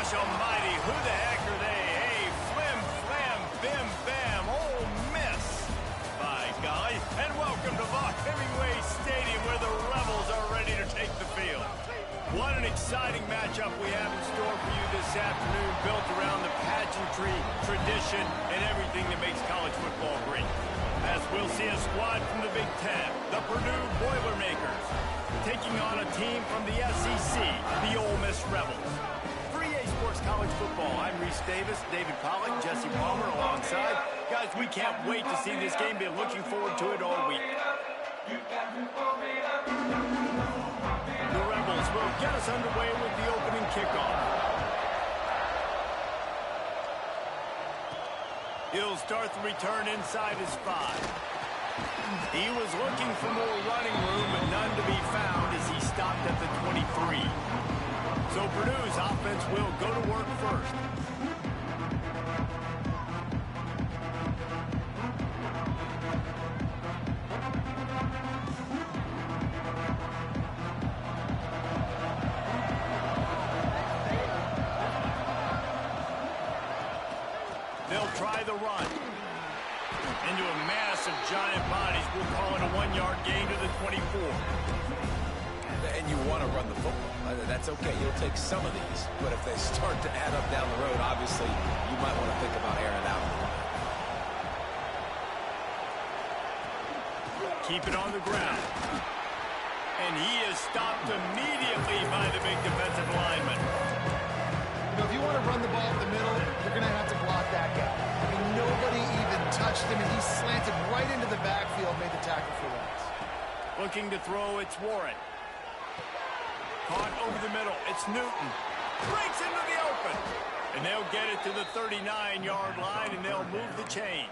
gosh almighty, who the heck are they? Hey, flim, flam, bim, bam, Ole Miss. By golly, and welcome to Vaught Hemingway Stadium where the Rebels are ready to take the field. What an exciting matchup we have in store for you this afternoon, built around the pageantry, tradition, and everything that makes college football great. As we'll see a squad from the Big Ten, the Purdue Boilermakers, taking on a team from the SEC, the Ole Miss Rebels. For EA Sports College Football, I'm Reese Davis, David Pollack, Jesse Palmer alongside. Guys, we can't wait to see this game. Been looking forward to it all week. The Rebels will get us underway with the opening kickoff. He'll start the return inside his 5. He was looking for more running room, but none to be found as he stopped at the 23. So Purdue's offense will go to work first. They'll try the run. Into a mass of giant bodies. We'll call it a 1-yard gain to the 24. And you want to run the football. That's okay. You'll take some of these. But if they start to add up down the road, obviously, you might want to think about airing out. Keep it on the ground. And he is stopped immediately by the big defensive lineman. You know, if you want to run the ball up the middle, you're going to have to block that guy. I mean, nobody even touched him, and he slanted right into the backfield, made the tackle for loss. Looking to throw, it's Warren. Caught over the middle, it's Newton. Breaks into the open. And they'll get it to the 39-yard line, and they'll move the chains.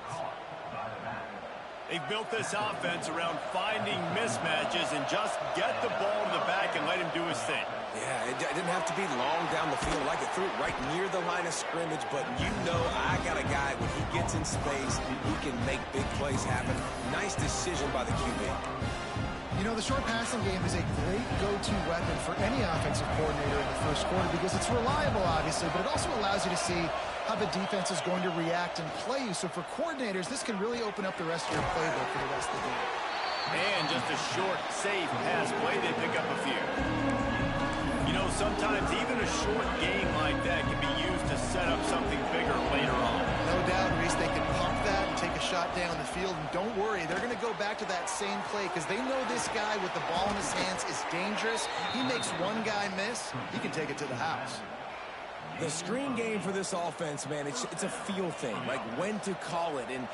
They've built this offense around finding mismatches and just get the ball to the back and let him do his thing. Yeah, it didn't have to be long down the field. Like it threw it right near the line of scrimmage, but you know I got a guy, when he gets in space, he can make big plays happen. Nice decision by the QB. You know, the short passing game is a great go-to weapon for any offensive coordinator in the first quarter because it's reliable, obviously, but it also allows you to see how the defense is going to react and play you. So for coordinators, this can really open up the rest of your playbook for the rest of the game. And just a short, safe pass play, they pick up a few. You know, sometimes even a short game like that can be used to set up something bigger later on. No doubt, Reese, they can pump that and take a shot down the field. And don't worry, they're going to go back to that same play because they know this guy with the ball in his hands is dangerous. He makes one guy miss, he can take it to the house. The screen game for this offense, man, it's a feel thing, like when to call it and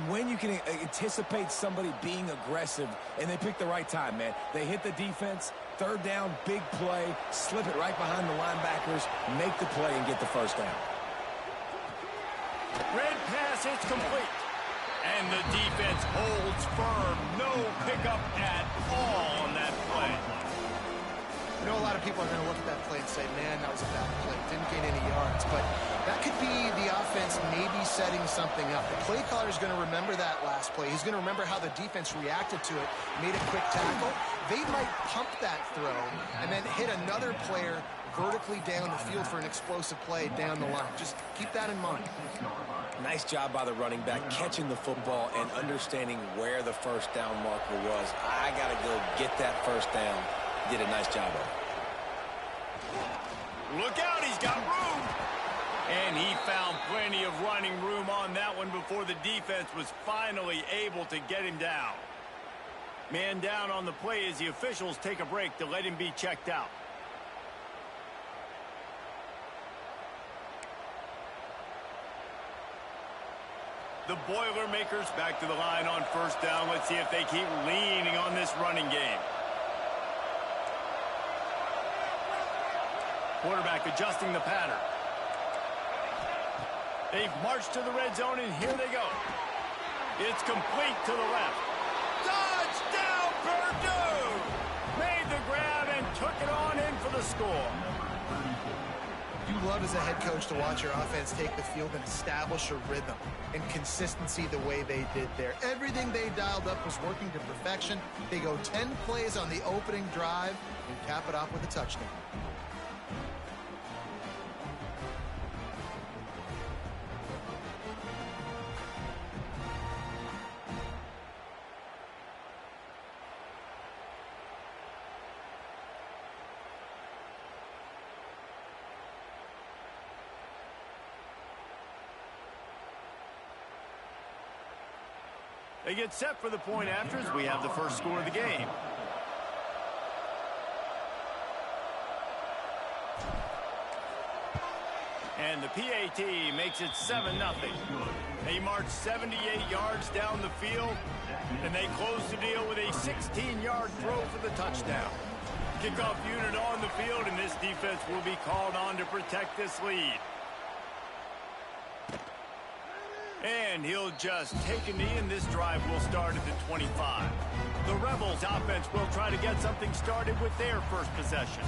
when you can anticipate somebody being aggressive, and they pick the right time, man. They hit the defense, third down, big play, slip it right behind the linebackers, make the play and get the first down. Red pass, it's complete. And the defense holds firm. No pickup at all on that play. You know, a lot of people are going to look at that play and say, man, that was a bad play. Didn't gain any yards. But that could be the offense maybe setting something up. The play caller is going to remember that last play. He's going to remember how the defense reacted to it, made a quick tackle. They might pump that throw and then hit another player vertically down the field for an explosive play down the line. Just keep that in mind. Nice job by the running back, catching the football and understanding where the first down marker was. I got to go get that first down. Did a nice job of it. Look out, he's got room. And he found plenty of running room on that one before the defense was finally able to get him down. Man down on the play as the officials take a break to let him be checked out. The Boilermakers back to the line on first down. Let's see if they keep leaning on this running game. Quarterback adjusting the pattern. They've marched to the red zone, and here they go. It's complete to the left. Touchdown, Purdue! Made the grab and took it on in for the score. You love as a head coach to watch your offense take the field and establish a rhythm and consistency the way they did there. Everything they dialed up was working to perfection. They go 10 plays on the opening drive and cap it off with a touchdown. They get set for the point after as we have the first score of the game. And the PAT makes it 7-0. They march 78 yards down the field, and they close the deal with a 16-yard throw for the touchdown. Kickoff unit on the field, and this defense will be called on to protect this lead. And he'll just take a knee, and this drive will start at the 25. The Rebels offense will try to get something started with their first possession.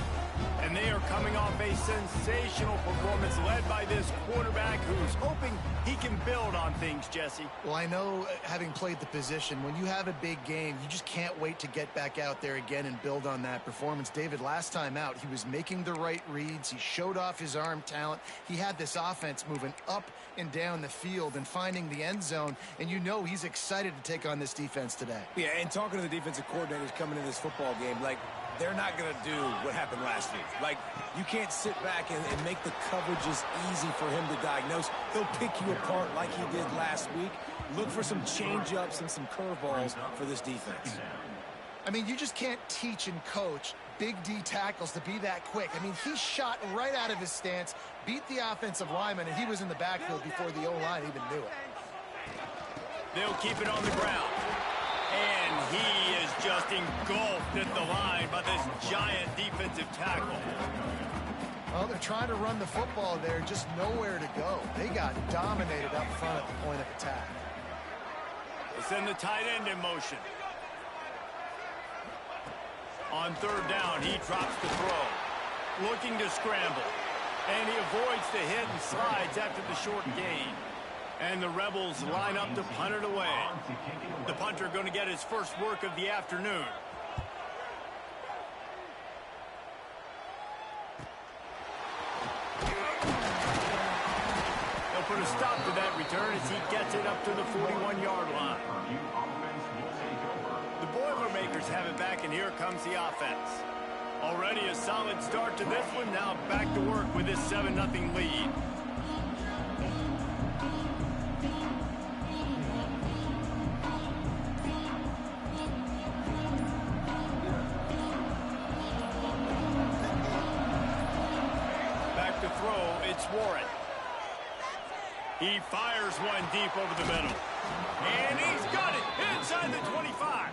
And they are coming off a sensational performance led by this quarterback who's hoping he can build on things, Jesse. Well, I know, having played the position, when you have a big game, you just can't wait to get back out there again and build on that performance. David, last time out, he was making the right reads. He showed off his arm talent. He had this offense moving up and down the field and finding the end zone, and you know he's excited to take on this defense today. Yeah, and talking to the defensive coordinators coming in this football game, like, they're not going to do what happened last week. Like, you can't sit back and make the coverages easy for him to diagnose. He'll pick you apart like he did last week. Look for some change-ups and some curveballs for this defense. I mean, you just can't teach and coach Big D tackles to be that quick. I mean, he shot right out of his stance, beat the offensive lineman, and he was in the backfield before the O-line even knew it. They'll keep it on the ground. And he is just engulfed at the line by this giant defensive tackle. Well, they're trying to run the football there, just nowhere to go. They got dominated up front at the point of attack. They send the tight end in motion. On third down, he drops the throw. Looking to scramble. And he avoids the hit and slides after the short gain. And the Rebels line up to punt it away. The punter going to get his first work of the afternoon. They'll put a stop to that return as he gets it up to the 41-yard line. The Boilermakers have it back, and here comes the offense. Already a solid start to this one. Now back to work with this 7-0 lead. Back to throw, it's Warren. He fires one deep over the middle. And he's got it inside the 25.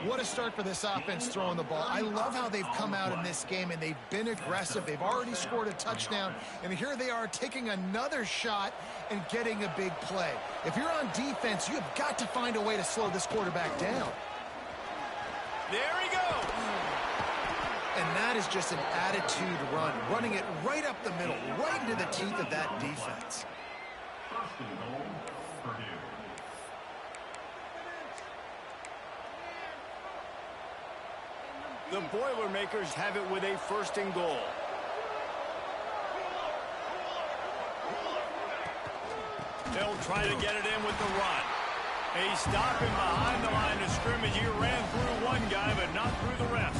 What a start for this offense throwing the ball. I love how they've come out in this game, and they've been aggressive. They've already scored a touchdown, and here they are taking another shot and getting a big play. If you're on defense, you have got to find a way to slow this quarterback down. There he goes. And that is just an attitude run, running it right up the middle, right into the teeth of that defense. First and goal, Purdue. The Boilermakers have it with a first and goal. They'll try to get it in with the run. A stop him behind the line of scrimmage. He ran through one guy, but not through the rest.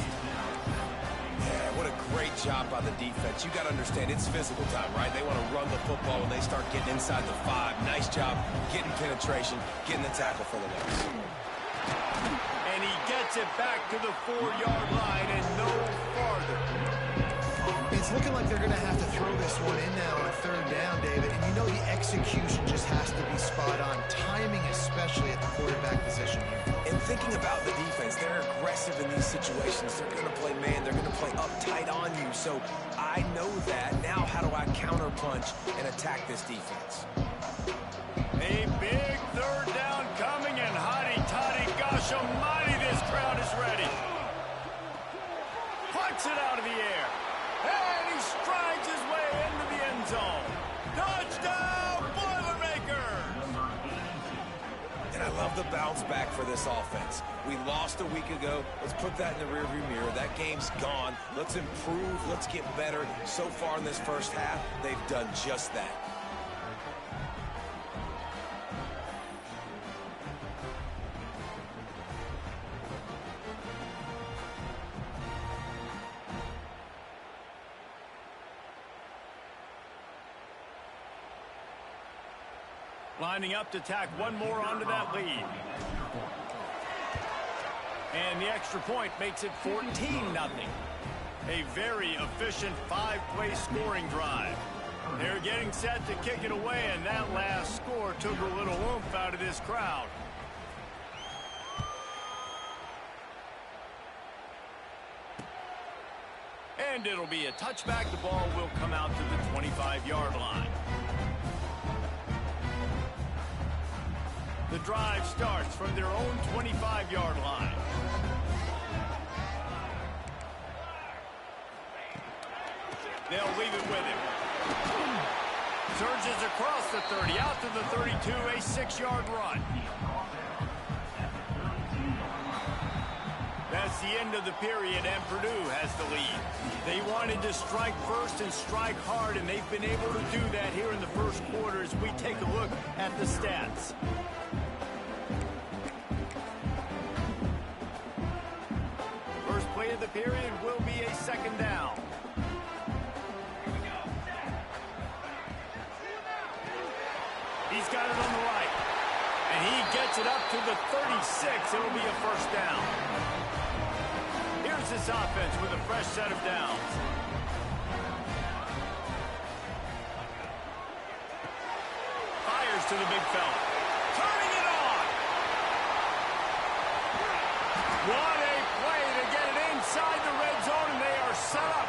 Yeah, what a great job by the defense. You got to understand, it's physical time, right? They want to run the football when they start getting inside the 5. Nice job getting penetration, getting the tackle for the loss. And he gets it back to the 4-yard line and no farther. It's looking like they're going to have to throw this one in now on third down, David. And you know the execution just has to be spot on. Timing, especially at the quarterback position here. And thinking about the defense, they're aggressive in these situations. They're going to play man. They're going to play uptight on you. So I know that. Now how do I counterpunch and attack this defense? A big third down coming, and hotty-toddy, gosh almighty, this crowd is ready. Punts it out of the air. And he strides his way into the end zone. Touchdown, Boilermakers! And I love the bounce back for this offense. We lost a week ago. Let's put that in the rearview mirror. That game's gone. Let's improve. Let's get better. So far in this first half, they've done just that. Lining up to tack one more onto that lead. And the extra point makes it 14-0. A very efficient 5-play scoring drive. They're getting set to kick it away, and that last score took a little oomph out of this crowd. And it'll be a touchback. The ball will come out to the 25-yard line. The drive starts from their own 25-yard line. They'll leave it with him. Surges across the 30, out to the 32, a 6-yard run. That's the end of the period, and Purdue has the lead. They wanted to strike first and strike hard, and they've been able to do that here in the first quarter as we take a look at the stats. First play of the period will be a second down. He's got it on the right. And he gets it up to the 36. It'll be a first down. Here's this offense with a fresh set of downs. Fires to the big fella. Turning it on. What a play to get it inside the red zone, and they are set up.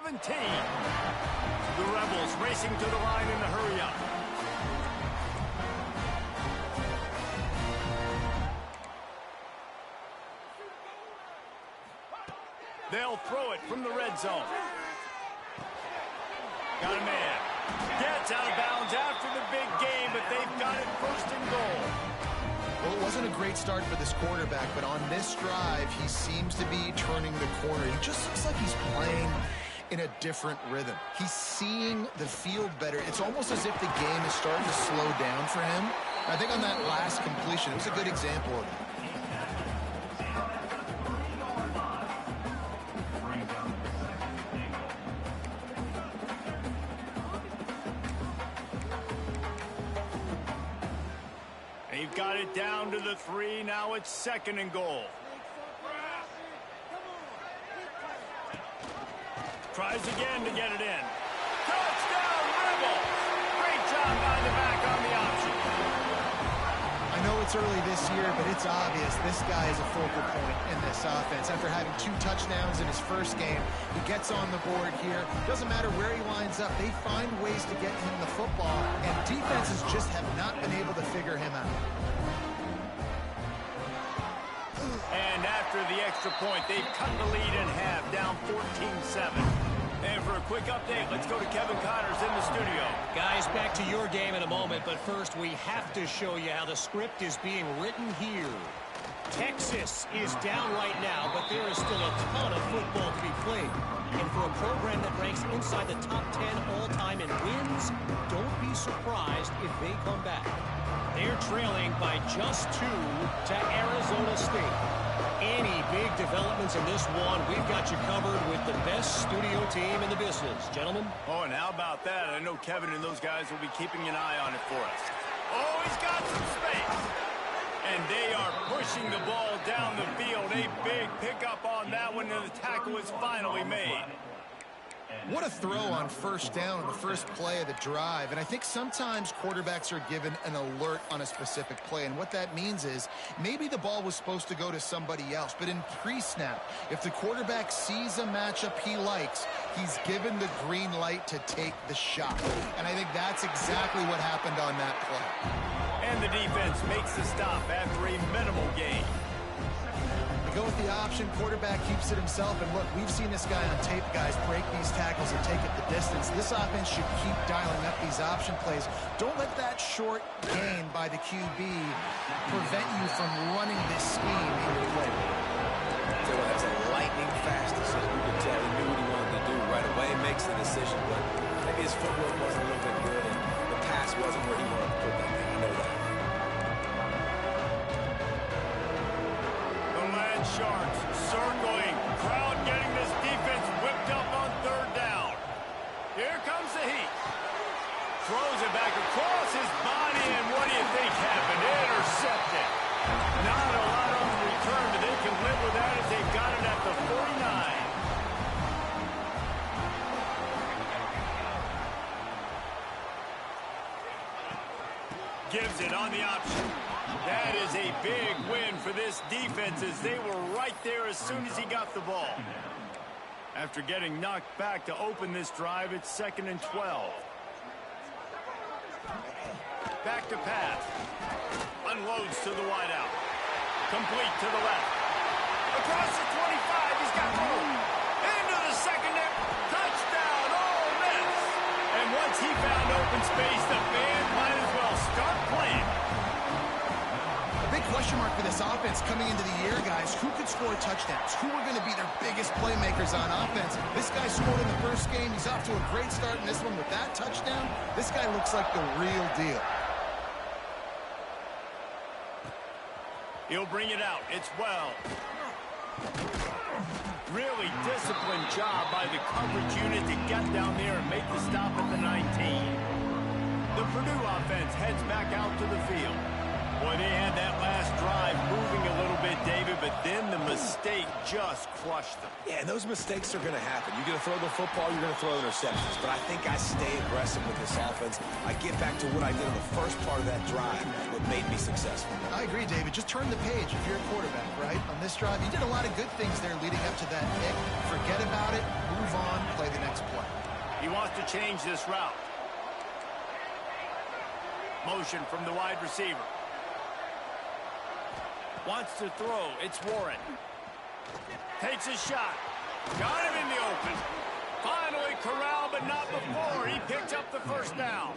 17. The Rebels racing to the line in the hurry-up. They'll throw it from the red zone. Got a man. Gets out of bounds after the big game, but they've got it first and goal. Well, it wasn't a great start for this quarterback, but on this drive, he seems to be turning the corner. He just looks like he's playing in a different rhythm. He's seeing the field better. It's almost as if the game is starting to slow down for him. I think on that last completion, it was a good example of it. They've got it down to the 3. Now it's second and goal. Tries again to get it in. Touchdown, Rebels! Great job by the back on the option. I know it's early this year, but it's obvious this guy is a focal point in this offense. After having 2 touchdowns in his first game, he gets on the board here. Doesn't matter where he lines up, they find ways to get him the football, and defenses just have not been able to figure him out. And after the extra point, they've cut the lead in half, down 14-7. And for a quick update, let's go to Kevin Connors in the studio. Guys, back to your game in a moment, but first we have to show you how the script is being written here. Texas is down right now, but there is still a ton of football to be played. And for a program that ranks inside the top 10 all-time in wins, don't be surprised if they come back. They're trailing by just 2 to Arizona State. Any big developments in this one, we've got you covered with the best studio team in the business. Gentlemen? Oh, and how about that? I know Kevin and those guys will be keeping an eye on it for us. Oh, he's got some space. And they are pushing the ball down the field. A big pickup on that one, and the tackle is finally made. What a throw on first down on the first play of the drive. And I think sometimes quarterbacks are given an alert on a specific play. And what that means is maybe the ball was supposed to go to somebody else. But in pre-snap, if the quarterback sees a matchup he likes, he's given the green light to take the shot. And I think that's exactly what happened on that play. And the defense makes the stop after a minimal gain. Go with the option, quarterback keeps it himself, and look, we've seen this guy on tape, guys, break these tackles and take it the distance. This offense should keep dialing up these option plays. Don't let that short gain by the QB prevent you from running this scheme in your play. So that's a lightning fast decision. You can tell he knew what he wanted to do right away, makes the decision, but maybe his footwork wasn't a little bit good, and the pass wasn't where he wanted to put that thing. I know that. Sharks circling, crowd getting this defense whipped up on third down. Here comes the heat. Throws it back across his body, and what do you think happened? Intercepted. Not a lot on the return, but they can live with that as they got it at the 49. Gives it on the option. That is a big win for this defense as they were right there as soon as he got the ball. After getting knocked back to open this drive, it's 2nd and 12. Back to pass. Unloads to the wideout. Complete to the left. Across the 25, he's got room. Into the secondary. Touchdown, Ole Miss. And once he found open space, the band might as well start playing. Big question mark for this offense coming into the year, guys. Who could score touchdowns? Who are going to be their biggest playmakers on offense? This guy scored in the first game. He's off to a great start in this one with that touchdown. This guy looks like the real deal. He'll bring it out. It's well. Really disciplined job by the coverage unit to get down there and make the stop at the 19. The Purdue offense heads back out to the field. Boy, they had that last drive moving a little bit, David, but then the mistake just crushed them. Yeah, and those mistakes are going to happen. You're going to throw the football, you're going to throw interceptions. But I think I stay aggressive with this offense. I get back to what I did on the first part of that drive, what made me successful. I agree, David. Just turn the page if you're a quarterback, right? On this drive, you did a lot of good things there leading up to that pick. Forget about it, move on, play the next play. He wants to change this route. Motion from the wide receiver. Wants to throw. It's Warren. Takes a shot. Got him in the open. Finally corralled, but not before. He picked up the first down.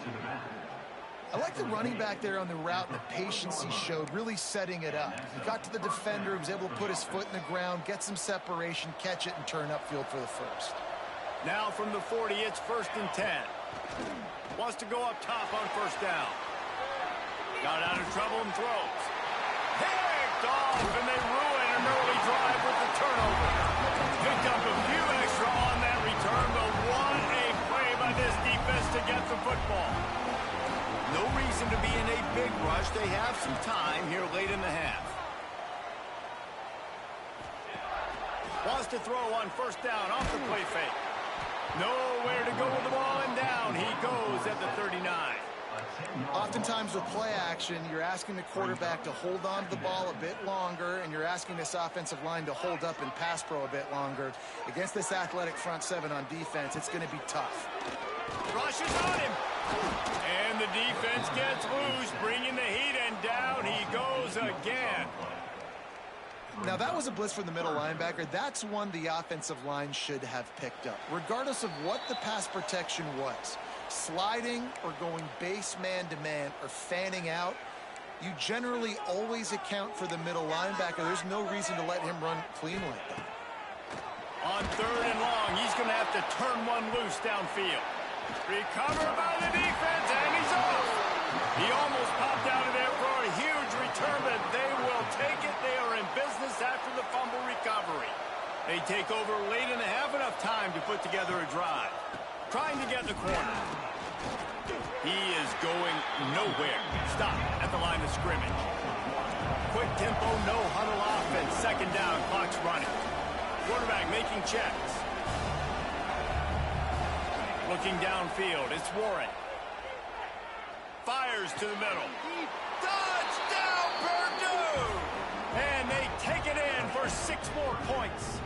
I like the running back there on the route and the patience he showed, really setting it up. He got to the defender, he was able to put his foot in the ground, get some separation, catch it, and turn upfield for the first. Now from the 40, it's 1st and 10. Wants to go up top on first down. Got out of trouble and throws. Picked off, and they ruin an early drive with the turnover. Picked up a few extra on that return, but what a play by this defense to get the football. No reason to be in a big rush. They have some time here late in the half. Wants to throw on first down off the play fake. Nowhere to go with the ball, and down he goes at the 39. Oftentimes with play action, you're asking the quarterback to hold on to the ball a bit longer, and you're asking this offensive line to hold up in pass pro a bit longer. Against this athletic front seven on defense, it's going to be tough. Rushes on him. And the defense gets loose, bringing the heat, and down he goes again. Now, that was a blitz from the middle linebacker. That's one the offensive line should have picked up, regardless of what the pass protection was. Sliding or going base man-to-man or fanning out, you generally always account for the middle linebacker. There's no reason to let him run clean like that. On 3rd and long, he's going to have to turn one loose downfield. Recovered by the defense, and he's off. He almost popped out of there for a huge return, but they will take it. They are in business after the fumble recovery. They take over late in the half, enough time to put together a drive. Trying to get in the corner. He is going nowhere. Stop at the line of scrimmage. Quick tempo, no huddle offense. 2nd down, clock's running. Quarterback making checks. Looking downfield, it's Warren. Fires to the middle. Touchdown, Purdue! And they take it in for 6 more points.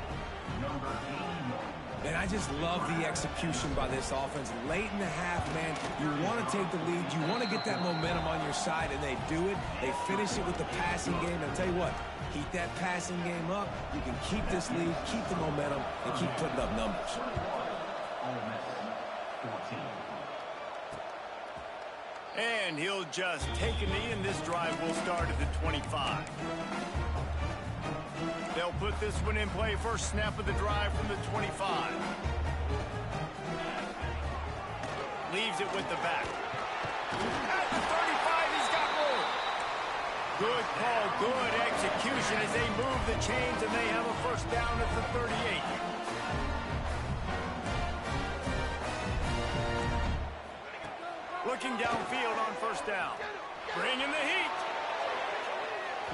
And I just love the execution by this offense. Late in the half, man, you want to take the lead. You want to get that momentum on your side, and they do it. They finish it with the passing game. And I'll tell you what, keep that passing game up. You can keep this lead, keep the momentum, and keep putting up numbers. And he'll just take a knee, and this drive will start at the 25. They'll put this one in play. First snap of the drive from the 25. Leaves it with the back. At the 35, he's got room. Good call, good execution as they move the chains, and they have a first down at the 38. Looking downfield on first down. Bringing the heat.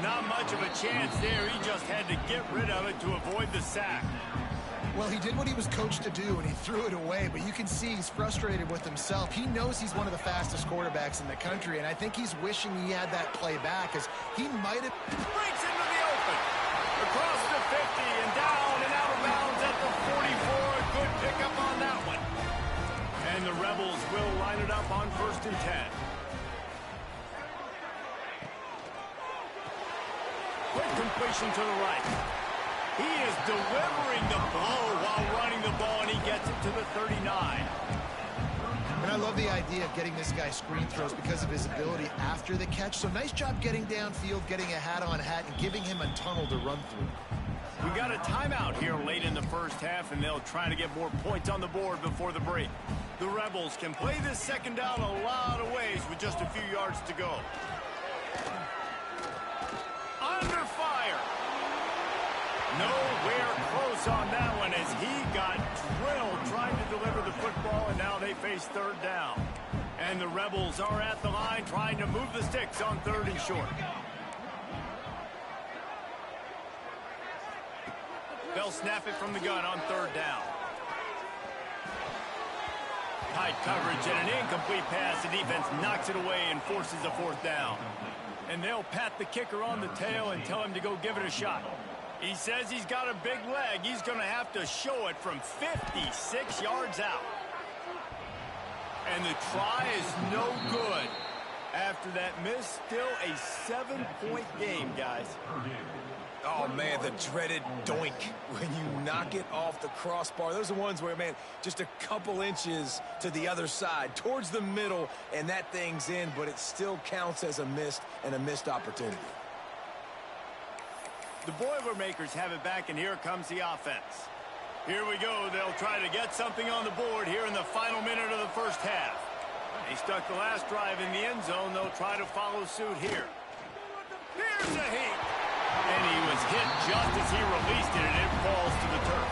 Not much of a chance there. He just had to get rid of it to avoid the sack. Well, he did what he was coached to do, and he threw it away, but you can see he's frustrated with himself. He knows he's one of the fastest quarterbacks in the country, and I think he's wishing he had that play back, as he might have... Breaks into the open. Across the 50 and down and out of bounds at the 44. A good pickup on that one. And the Rebels will line it up on 1st and 10. Quick completion to the right. He is delivering the blow while running the ball, and he gets it to the 39. And I love the idea of getting this guy screen throws because of his ability after the catch. So nice job getting downfield, getting a hat-on-hat, and giving him a tunnel to run through. We got a timeout here late in the first half, and they'll try to get more points on the board before the break. The Rebels can play this second down a lot of ways with just a few yards to go. Under fire. Nowhere close on that one as he got drilled trying to deliver the football, and now they face 3rd down. And the Rebels are at the line trying to move the sticks on 3rd and short. They'll snap it from the gun on 3rd down. Tight coverage and an incomplete pass. The defense knocks it away and forces a 4th down. And they'll pat the kicker on the tail and tell him to go give it a shot. He says he's got a big leg. He's going to have to show it from 56 yards out. And the try is no good. After that miss, still a 7-point game, guys. Oh, man, the dreaded doink when you knock it off the crossbar. Those are ones where, man, just a couple inches to the other side, towards the middle, and that thing's in, but it still counts as a missed opportunity. The Boilermakers have it back, and here comes the offense. Here we go. They'll try to get something on the board here in the final minute of the first half. They stuck the last drive in the end zone. They'll try to follow suit here. Here's a heat. And he was hit just as he released it, and it falls to the turf.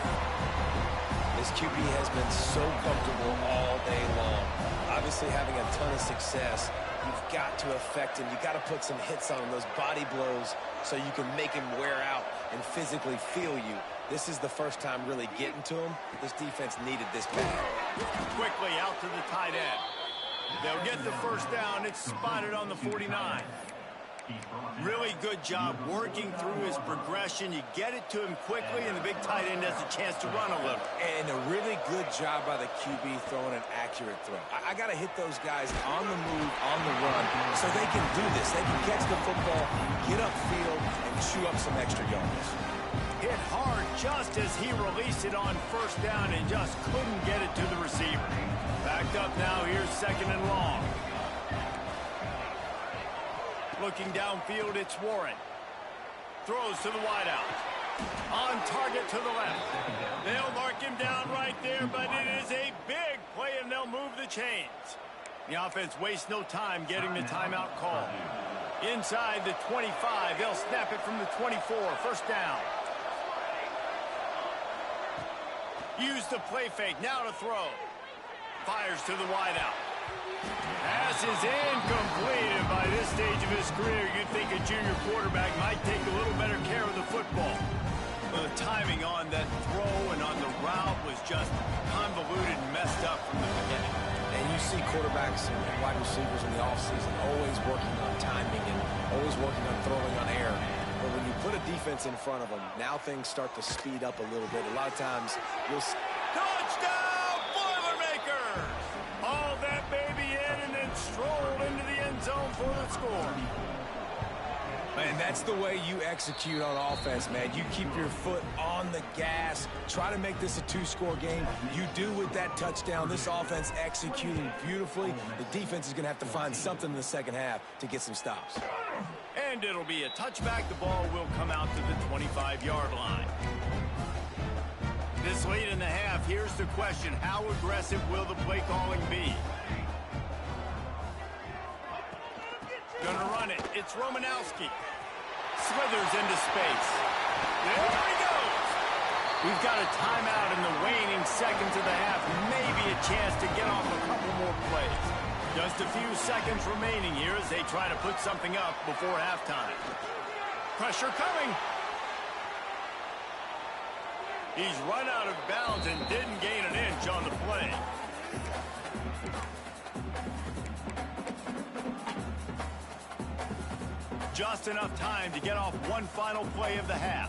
This QB has been so comfortable all day long. Obviously having a ton of success. You've got to affect him. You've got to put some hits on him, those body blows, so you can make him wear out and physically feel you. This is the first time really getting to him. This defense needed this bad. Quickly out to the tight end. They'll get the first down. It's spotted on the 49. Really good job working through his progression. You get it to him quickly, and the big tight end has a chance to run a little. And a really good job by the QB throwing an accurate throw. I got to hit those guys on the move, on the run, so they can do this. They can catch the football, get upfield, and chew up some extra yards. Hit hard just as he released it on first down and just couldn't get it to the receiver. Backed up now, here's 2nd and long. Looking downfield, it's Warren. Throws to the wideout. On target to the left. They'll mark him down right there, but it is a big play, and they'll move the chains. The offense wastes no time getting the timeout call. Inside the 25, they'll snap it from the 24, 1st down. Use the play fake, now to throw. Fires to the wideout. Pass is incomplete, and by this stage of his career, you'd think a junior quarterback might take a little better care of the football. Well, the timing on that throw and on the route was just convoluted and messed up from the beginning. And you see quarterbacks and wide receivers in the offseason always working on timing and always working on throwing on air. But when you put a defense in front of them, now things start to speed up a little bit. A lot of times, you'll... Touchdown, Boilermakers! Haul that baby in and then strolled into the end zone for the score. And that's the way you execute on offense, man. You keep your foot on the gas. Try to make this a 2-score game. You do with that touchdown. This offense executing beautifully. The defense is going to have to find something in the second half to get some stops. And it'll be a touchback. The ball will come out to the 25-yard line. This late in the half, here's the question. How aggressive will the play calling be? Gonna run it. It's Romanowski. Slithers into space. There he goes. We've got a timeout in the waning seconds of the half. Maybe a chance to get off a couple more plays. Just a few seconds remaining here as they try to put something up before halftime. Pressure coming. He's run out of bounds and didn't gain an inch on the play. Just enough time to get off one final play of the half.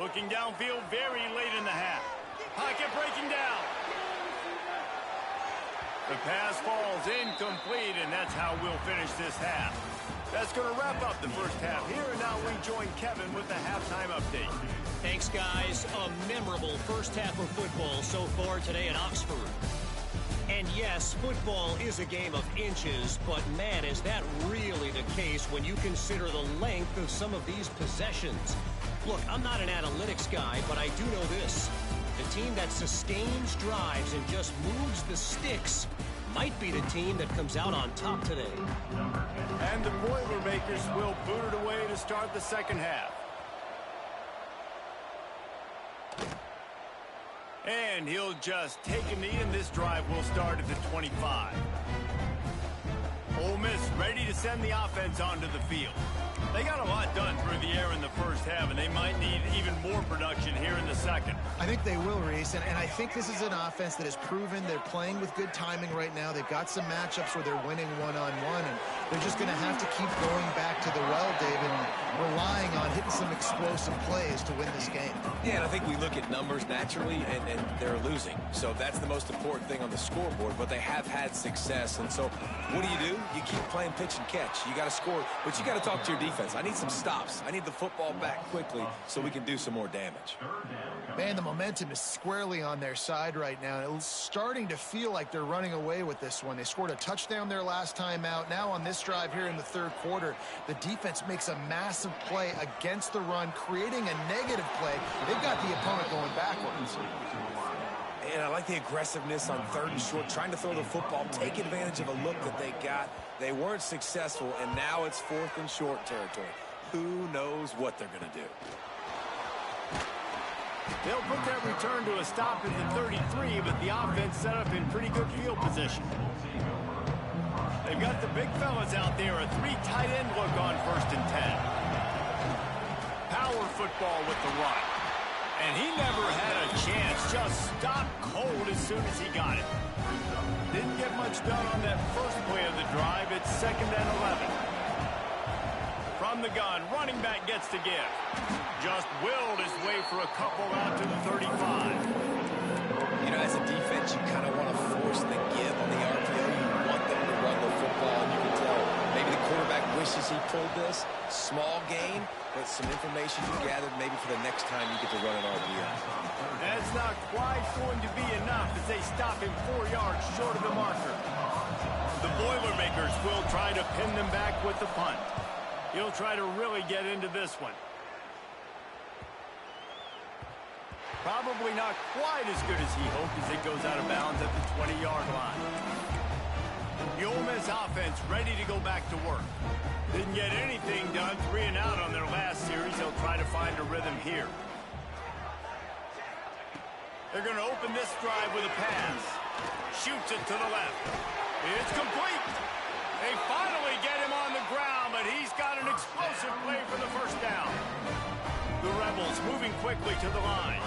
Looking downfield very late in the half. Pocket breaking down. The pass falls incomplete, and that's how we'll finish this half. That's going to wrap up the first half here, and now we join Kevin with the halftime update. Thanks, guys. A memorable first half of football so far today in Oxford. And yes, football is a game of inches, but man, is that really the case when you consider the length of some of these possessions. Look, I'm not an analytics guy, but I do know this. The team that sustains drives and just moves the sticks might be the team that comes out on top today. And the Boilermakers will boot it away to start the second half. And he'll just take a knee, and this drive will start at the 25. Ole Miss ready to send the offense onto the field. They got a lot done through the air in the first half, and they might need even more production here in the second. I think they will, Reese, and I think this is an offense that has proven they're playing with good timing right now. They've got some matchups where they're winning one-on-one, and they're just going to have to keep going back to the well, David, and relying on hitting some explosive plays to win this game. Yeah, and I think we look at numbers naturally, and they're losing. So that's the most important thing on the scoreboard, but they have had success. And so what do? You keep playing pitch and catch. You got to score, but you got to talk to your defense. I need some stops. I need the football back quickly so we can do some more damage. Man, the momentum is squarely on their side right now. It's starting to feel like they're running away with this one. They scored a touchdown their last time out. Now on this drive here in the third quarter, the defense makes a massive play against the run, creating a negative play. They've got the opponent going backwards. And I like the aggressiveness on third and short, trying to throw the football, take advantage of a look that they got. They weren't successful, and now it's fourth and short territory. Who knows what they're going to do? They'll put that return to a stop at the 33, but the offense set up in pretty good field position. They've got the big fellas out there, a three tight end look on 1st and 10. Power football with the run. And he never had a chance, just stopped cold as soon as he got it. Didn't get much done on that first play of the drive. It's 2nd and 11. From the gun, running back gets to give. Just willed his way for a couple out to the 35. You know, as a defense, you kind of want to force the give on the RPO. You want them to run the football, and you can tell maybe the quarterback wishes he pulled this. Small gain, but some information you gathered maybe for the next time you get to run an RPO. That's not quite going to be enough as they stop him 4 yards short of the marker. The Boilermakers will try to pin them back with the punt. He'll try to really get into this one. Probably not quite as good as he hoped as it goes out of bounds at the 20-yard line. The Ole Miss offense ready to go back to work. Didn't get anything done, 3 and out on their last series. They'll try to find a rhythm here. They're going to open this drive with a pass. Shoots it to the left. It's complete. They finally get him on the ground, but he's got an explosive play for the first down. The Rebels moving quickly to the line.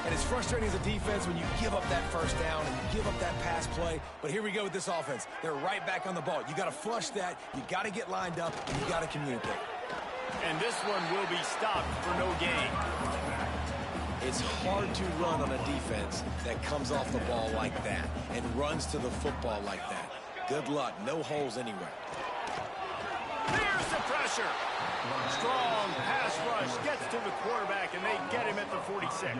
And it's frustrating as a defense when you give up that first down and you give up that pass play. But here we go with this offense. They're right back on the ball. You got to flush that. You got to get lined up. And you got to communicate. And this one will be stopped for no gain. It's hard to run on a defense that comes off the ball like that and runs to the football like that. Good luck. No holes anywhere. There's the pressure. Strong pass rush gets to the quarterback, and they get him at the 46.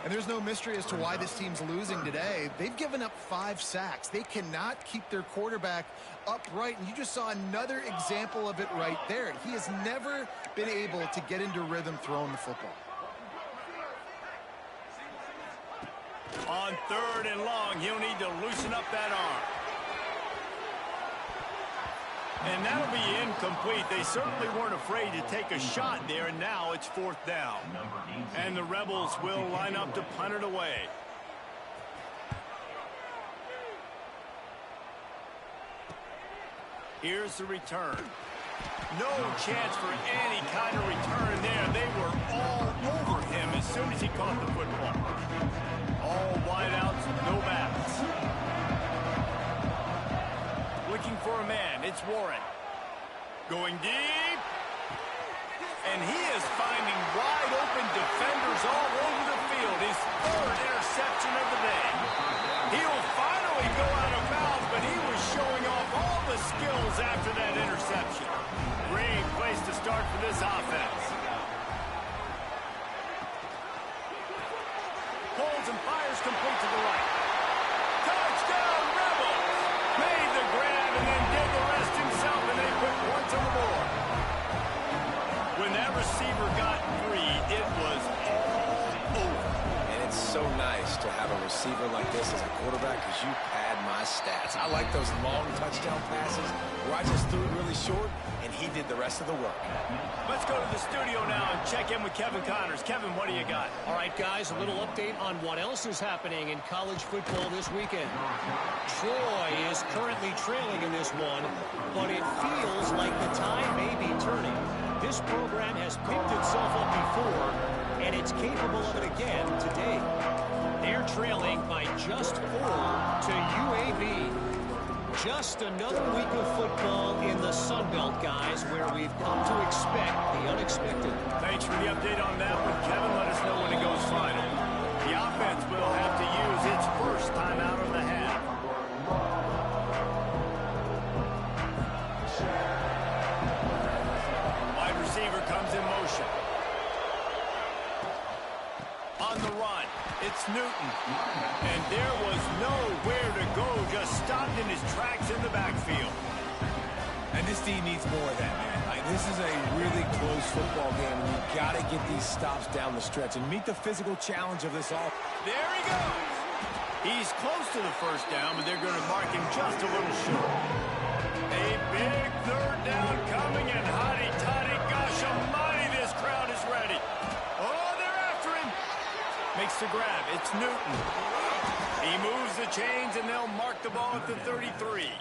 And there's no mystery as to why this team's losing today. They've given up 5 sacks. They cannot keep their quarterback upright, and you just saw another example of it right there. He has never been able to get into rhythm throwing the football. On 3rd and long, he'll need to loosen up that arm. And that'll be incomplete. They certainly weren't afraid to take a shot there, and now it's 4th down. And the Rebels will line up to punt it away. Here's the return. No chance for any kind of return there. They were all over him as soon as he caught the football. All wideouts, no backs. Looking for a man, it's Warren. Going deep. And he is finding wide open defenders all over the field. His 3rd interception of the day. He'll finally go out of bounds, but he was showing off all the skills after that interception. Great place to start for this offense. Pulls and fires complete to the right. Touchdown, Rebels! Made the grab and then did the rest himself, and they put points on the board. When that receiver got free, it was all over. And it's so nice to have a receiver like this as a quarterback because you pad my stats. I like those long touchdown passes where I just threw it really short and he did the rest of the work. Let's go to the studio now and check in with Kevin Connors. Kevin, what do you got? All right, guys, a little update on what else is happening in college football this weekend. Troy is currently trailing in this one, but it feels like the tide may be turning. This program has picked itself up before, and it's capable of it again today. They're trailing by just 4 to UAB. Just another week of football in the Sun Belt, guys, where we've come to expect the unexpected. Thanks for the update on that one, Kevin. Let us know when it goes final. The offense will have to use its first time out of the half. Wide receiver comes in motion. On the run, it's Newton. And there was nowhere to go, just stopped in his tracks in the backfield. And this team needs more of that, man. This is a really close football game, and you've got to get these stops down the stretch and meet the physical challenge of this all. There he goes. He's close to the first down, but they're going to mark him just a little short. A big third down coming, and hotty-toddy, gosh almighty, this crowd is ready. Oh, they're after him. Makes the grab. It's Newton. He moves the chains, and they'll mark the ball at the 33.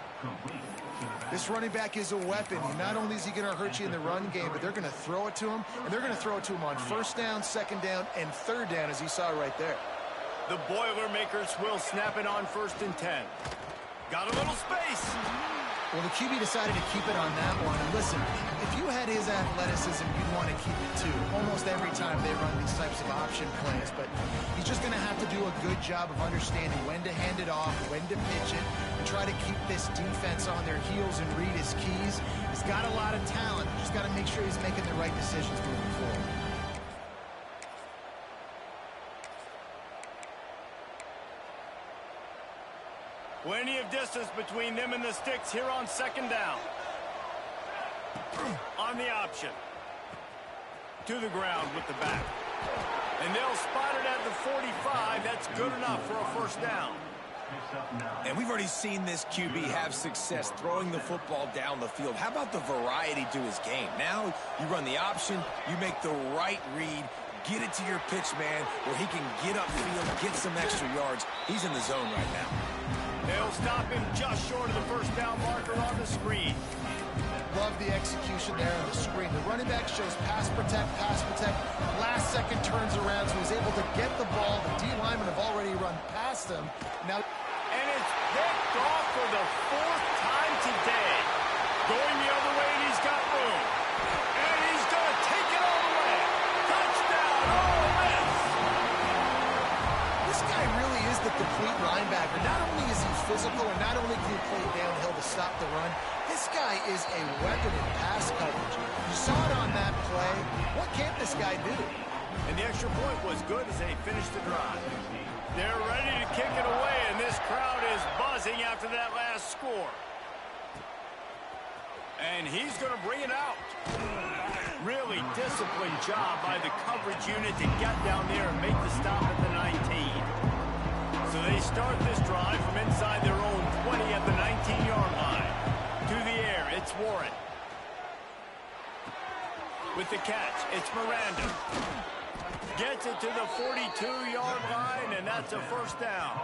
This running back is a weapon. Not only is he going to hurt you in the run game, but they're going to throw it to him, and they're going to throw it to him on first down, second down, and third down, as you saw right there. The Boilermakers will snap it on 1st and 10. Got a little space. Well, the QB decided to keep it on that one. And listen, if you had his athleticism, you'd want to keep it too. Almost every time they run these types of option plays. But he's just going to have to do a good job of understanding when to hand it off, when to pitch it, and try to keep this defense on their heels and read his keys. He's got a lot of talent. Just got to make sure he's making the right decisions moving forward. Plenty of distance between them and the sticks here on 2nd down. On the option. To the ground with the back. And they'll spot it at the 45. That's good enough for a 1st down. And we've already seen this QB have success throwing the football down the field. How about the variety to his game? Now you run the option, you make the right read, get it to your pitch man where he can get upfield, get some extra yards. He's in the zone right now. They'll stop him just short of the 1st down marker on the screen. Love the execution there on the screen. The running back shows pass protect, last second turns around, so he's able to get the ball. The D linemen have already run past him. Now, and it's picked off for the 4th time today. Going the other way, and he's got room. And he's going to take it all the way. Touchdown, Ole Miss! This guy really is the complete linebacker. Not only is he physical, and not only can he play downhill to stop the run, this guy is a weapon in pass coverage. You saw it on that play. What can't this guy do? And the extra point was good as they finished the drive. They're ready to kick it away, and this crowd is buzzing after that last score. And he's going to bring it out. Really disciplined job by the coverage unit to get down there and make the stop at the 19. So they start this drive from inside their own 20 at the 19-yard line. To the air, it's Warren. With the catch, it's Miranda. Gets it to the 42-yard line, and that's a 1st down.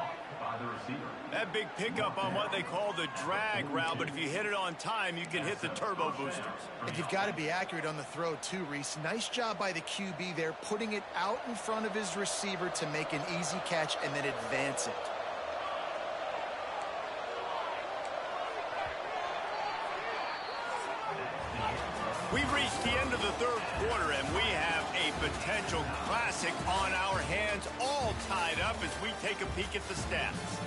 That big pickup on what they call the drag route, but if you hit it on time, you can hit the turbo boosters. And you've got to be accurate on the throw too, Reese. Nice job by the QB there, putting it out in front of his receiver to make an easy catch and then advance it. We've reached the end of the 3rd quarter, and we have a potential classic on our hands, all tied up as we take a peek at the stats.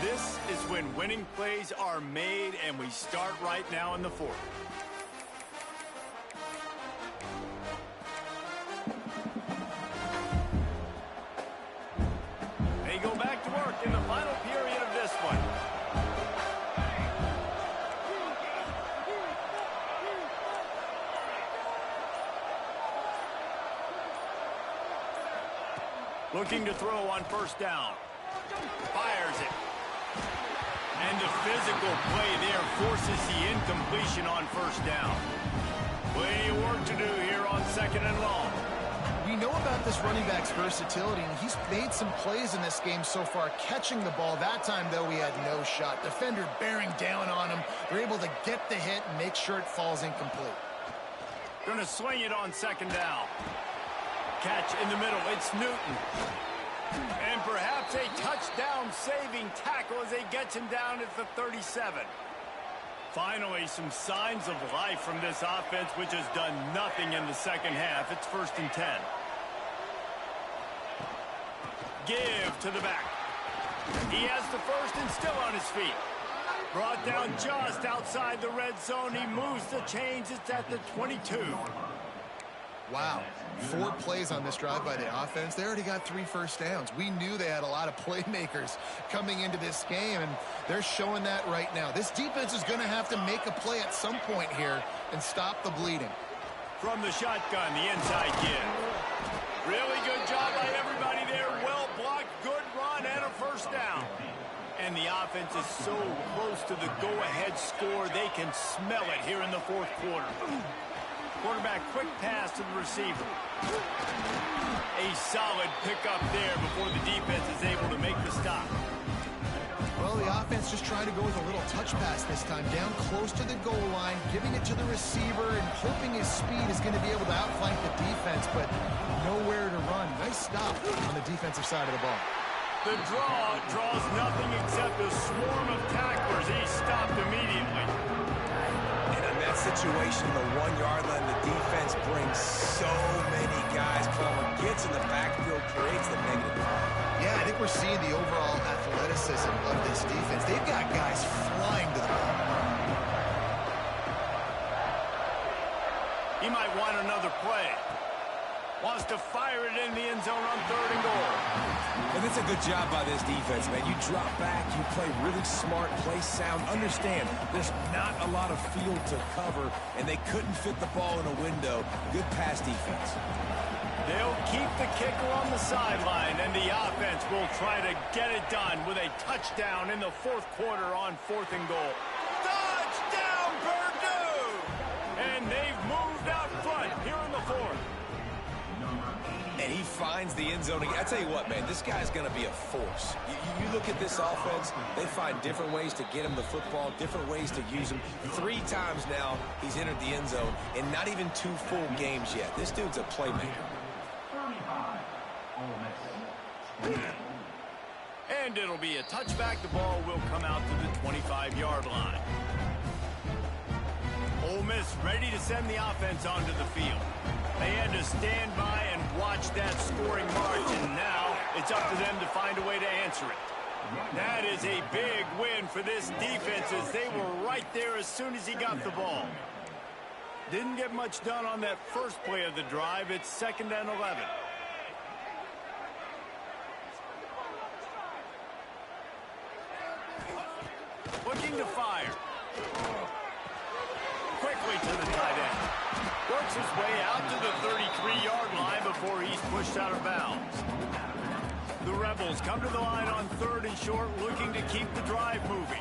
This is when winning plays are made, and we start right now in the 4th. They go back to work in the final period of this one. Looking to throw on first down. Fires it. And the physical play there forces the incompletion on first down. Plenty of work to do here on second and long. We know about this running back's versatility, and he's made some plays in this game so far, catching the ball. That time, though, he had no shot. Defender bearing down on him. They're able to get the hit and make sure it falls incomplete. Going to swing it on second down. Catch in the middle. It's Newton. And perhaps a touchdown-saving tackle as he gets him down at the 37. Finally, some signs of life from this offense, which has done nothing in the second half. It's 1st and 10. Give to the back. He has the first and still on his feet. Brought down just outside the red zone. He moves the chains. It's at the 22. Wow. 4 plays on this drive by the offense. They already got 3 first downs. We knew they had a lot of playmakers coming into this game, and they're showing that right now. This defense is going to have to make a play at some point here and stop the bleeding. From the shotgun, the inside give. Really good job by everybody there. Well blocked, good run, and a first down. And the offense is so close to the go-ahead score, they can smell it here in the 4th quarter. Quarterback, quick pass to the receiver. A solid pickup there before the defense is able to make the stop. Well, the offense just trying to go with a little touch pass this time, down close to the goal line, giving it to the receiver and hoping his speed is going to be able to outflank the defense, but nowhere to run. Nice stop on the defensive side of the ball. The draw draws nothing except a swarm of tacklers. He stopped immediately. Situation, the 1-yard line, the defense brings so many guys. Palmer gets in the backfield, creates the negative. Yeah, I think we're seeing the overall athleticism of this defense. They've got guys flying to the ball. He might want another play. Wants to fire it in the end zone on 3rd and goal. And it's a good job by this defense, man. You drop back, you play really smart, play sound. Understand, there's not a lot of field to cover, and they couldn't fit the ball in a window. Good pass defense. They'll keep the kicker on the sideline, and the offense will try to get it done with a touchdown in the 4th quarter on 4th and goal. Touchdown, Purdue! And they've moved out front here in the 4th. And he finds the end zone. I tell you what, man, this guy's going to be a force. You look at this offense, they find different ways to get him the football, different ways to use him. 3 times now he's entered the end zone, and not even 2 full games yet. This dude's a playmaker. And it'll be a touchback. The ball will come out to the 25-yard line. Ole Miss ready to send the offense onto the field. They had to stand by and watch that scoring march, and now it's up to them to find a way to answer it. That is a big win for this defense as they were right there as soon as he got the ball. Didn't get much done on that first play of the drive. It's 2nd and 11. Looking to fire. Quickly to the tight end. Works his way out to the 33-yard line before he's pushed out of bounds. The Rebels come to the line on 3rd and short, looking to keep the drive moving.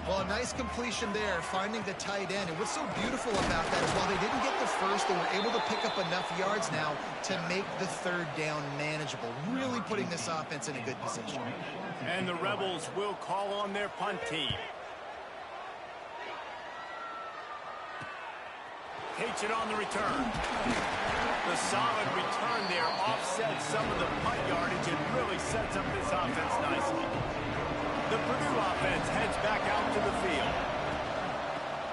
Well, a nice completion there, finding the tight end. And what's so beautiful about that is while they didn't get the first, they were able to pick up enough yards now to make the 3rd down manageable, really putting this offense in a good position. And the Rebels will call on their punt team. Takes it on the return. The solid return there offsets some of the punt yardage and really sets up this offense nicely. The Purdue offense heads back out to the field.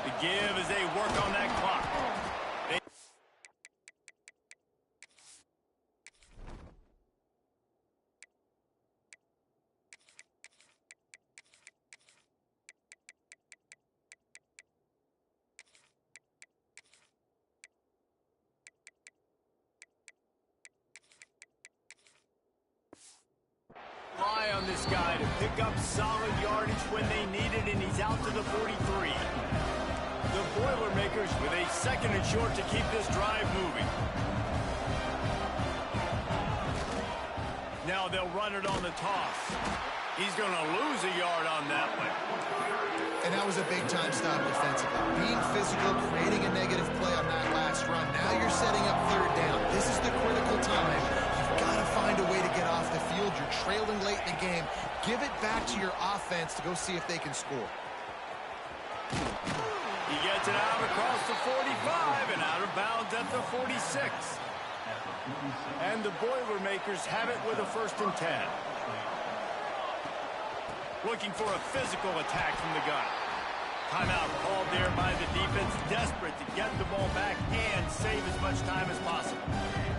The give as they work on that clock. Rely on this guy to pick up solid yardage when they need it, and he's out to the 43. The Boilermakers with a 2nd and short to keep this drive moving. Now they'll run it on the toss. He's going to lose a yard on that one. And that was a big-time stop defensively. Being physical, creating a negative play on that last run. Now you're setting up third down. This is the critical time. You've got to find a way to get off the field. You're trailing late in the game. Give it back to your offense to go see if they can score. He gets it out across the 45 and out of bounds at the 46. And the Boilermakers have it with a 1st and 10. Looking for a physical attack from the gun. Timeout called there by the defense, desperate to get the ball back and save as much time as possible.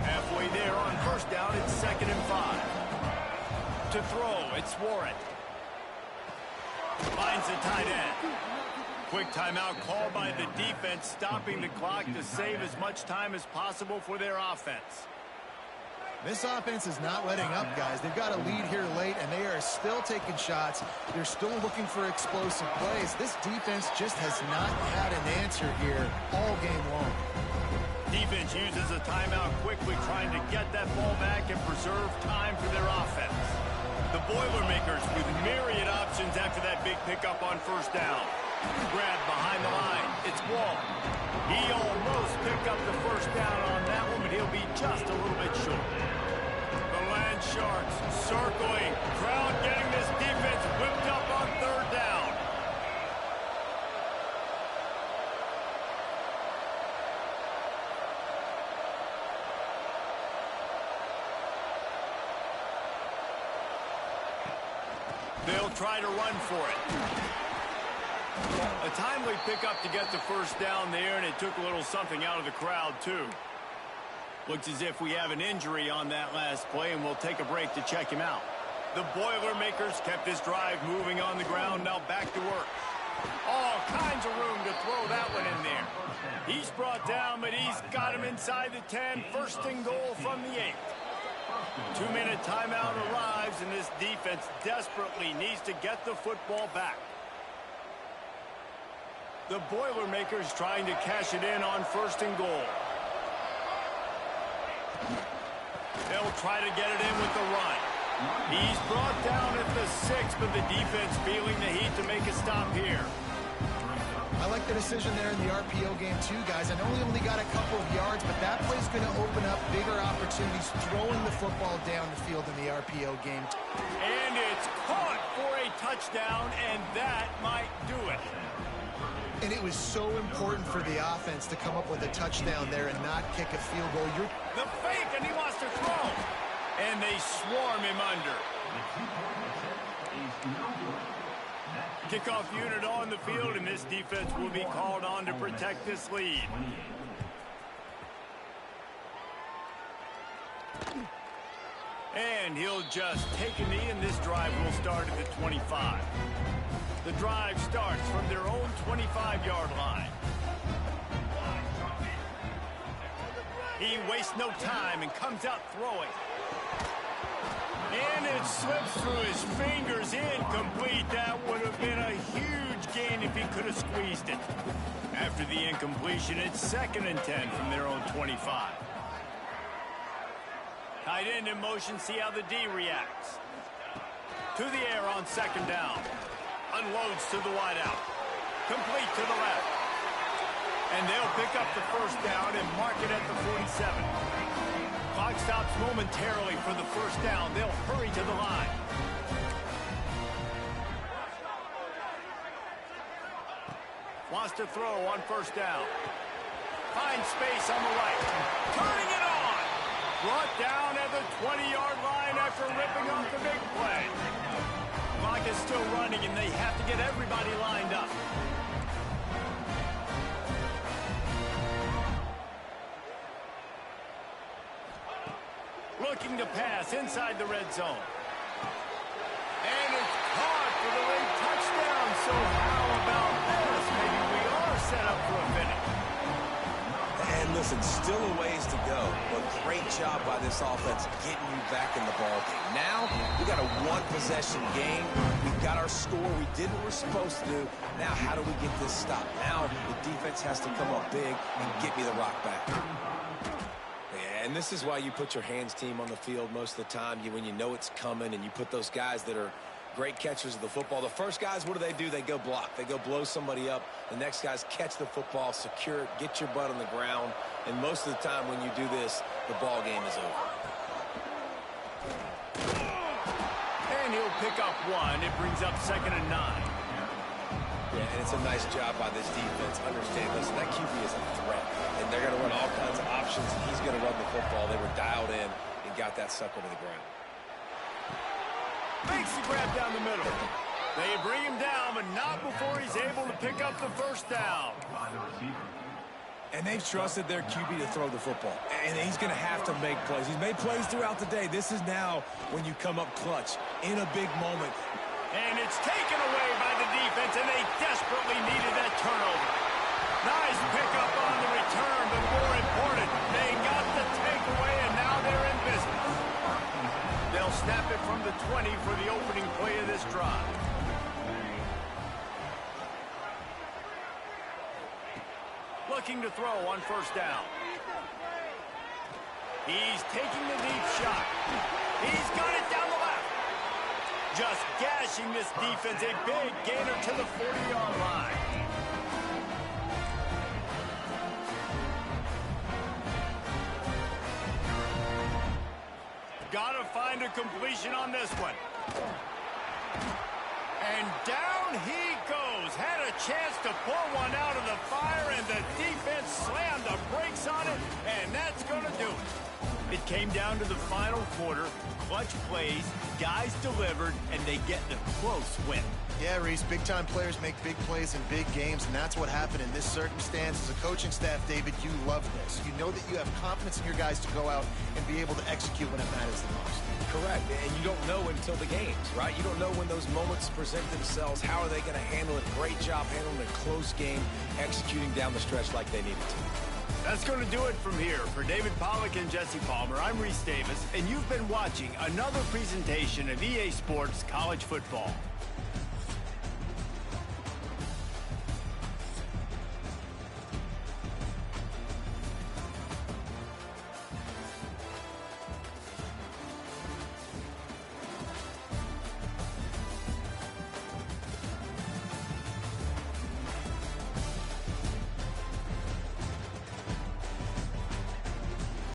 Halfway there on 1st down, it's 2nd and 5. To throw, it's Warren. Finds the tight end. Quick timeout called by the defense, stopping the clock to save as much time as possible for their offense. This offense is not letting up, guys. They've got a lead here late, and they are still taking shots. They're still looking for explosive plays. This defense just has not had an answer here all game long. Defense uses a timeout quickly, trying to get that ball back and preserve time for their offense. The Boilermakers with myriad options after that big pickup on 1st down. Grab behind the line. It's Wall. He almost picked up the 1st down on that one, but he'll be just a little bit short. The Land Sharks circling. Crowd getting this defense whipped up on 3rd down. They'll try to run for it. A timely pickup to get the 1st down there, and it took a little something out of the crowd, too. Looks as if we have an injury on that last play, and we'll take a break to check him out. The Boilermakers kept this drive moving on the ground, now back to work. All kinds of room to throw that one in there. He's brought down, but he's got him inside the 10. 1st and goal from the 8. 2-minute timeout arrives, and this defense desperately needs to get the football back. The Boilermakers trying to cash it in on 1st and goal. They'll try to get it in with the run. He's brought down at the 6, but the defense feeling the heat to make a stop here. I like the decision there in the RPO game too, guys. I know he only got a couple of yards, but that play's going to open up bigger opportunities throwing the football down the field in the RPO game. And it's caught for a touchdown, and that might do it. And it was so important for the offense to come up with a touchdown there and not kick a field goal. The fake, and he wants to throw. And they swarm him under. Kickoff unit on the field, and this defense will be called on to protect this lead. And he'll just take a knee, and this drive will start at the 25. The drive starts from their own 25-yard line. He wastes no time and comes out throwing. And it slips through his fingers, incomplete. That would have been a huge gain if he could have squeezed it. After the incompletion, it's 2nd and 10 from their own 25. Tight end in motion, see how the D reacts. To the air on 2nd down. Unloads to the wideout. Complete to the left. And they'll pick up the 1st down and mark it at the 47. Clock stops momentarily for the 1st down. They'll hurry to the line. Wants to throw on 1st down. Finds space on the right. Turning it on. Brought down at the 20-yard line after ripping off the big play. Clock is still running, and they have to get everybody lined up. Looking to pass inside the red zone. And it's caught for the late touchdown. So how about this? Maybe we are set up for a finish. And listen, still a ways to go, but great job by this offense getting you back in the ball game. Now, we got a one-possession game. We've got our score. We did what we're supposed to do. Now, how do we get this stop? Now, the defense has to come up big and get me the rock back. And and this is why you put your hands team on the field most of the time. When you know it's coming, and you put those guys that are great catchers of the football. The first guys, what do? They go block. They go blow somebody up. The next guys catch the football, secure it, get your butt on the ground. And most of the time when you do this, the ball game is over. And he'll pick up one. It brings up 2nd and 9. Yeah, and it's a nice job by this defense. Understand, listen, that QB is a threat. And they're going to run all kinds of options. He's going to run the football. They were dialed in and got that sucker to the ground. Makes the grab down the middle. They bring him down, but not before he's able to pick up the first down. And they've trusted their QB to throw the football. And he's going to have to make plays. He's made plays throughout the day. This is now when you come up clutch in a big moment. And it's taken away by the defense, and they desperately needed that turnover. Nice pickup on the return, but more important, they got the takeaway, and now they're in business. They'll snap it from the 20 for the opening play of this drive. Looking to throw on first down. He's taking the deep shot. He's got it down the left. Just gashing this defense. A big gainer to the 40-yard line. Gotta find a completion on this one. And down he goes. Had a chance to pull one out of the fire, and the defense slammed the brakes on it, and that's going to do it. It came down to the final quarter. Clutch plays, guys delivered, and they get the close win. Yeah, Reese, big-time players make big plays in big games, and that's what happened in this circumstance. As a coaching staff, David, you love this. You know that you have confidence in your guys to go out and be able to execute when it matters the most. Correct, and you don't know until the games, right? You don't know when those moments present themselves. How are they going to handle it? Great job handling a close game, executing down the stretch like they needed to. That's going to do it from here. For David Pollack and Jesse Palmer, I'm Reese Davis, and you've been watching another presentation of EA Sports College Football.